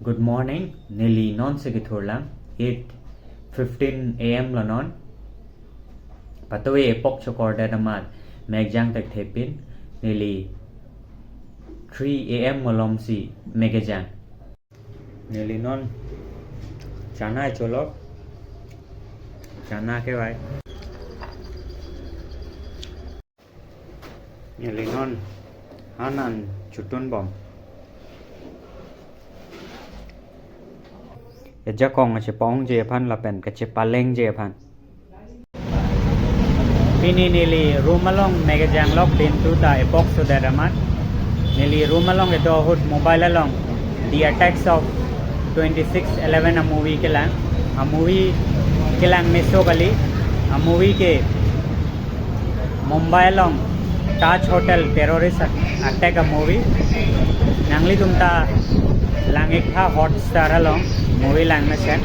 Good morning. Nearly non segithurlam 8:15 a.m. Lanon. Patawi epok chokorda naman megjang tak thepin nearly 3 a.m. malom si megajang. Nearly non chana cholok chana ke vai. Nearly non hanan chutun bom. Eja kong che pong je phan la pen ka che paleng je phan. Pini nearly rumalong Kejanglok into the epoch to the ramat. Nearly rumalong ito hood mobile along the attacks of 26/11 a movie ke lang. A movie ke lang miso kali. A movie ke Mumbai along Taj Hotel terrorist attack a movie. Nangli tumta lang ekha hot star along movie lang na set.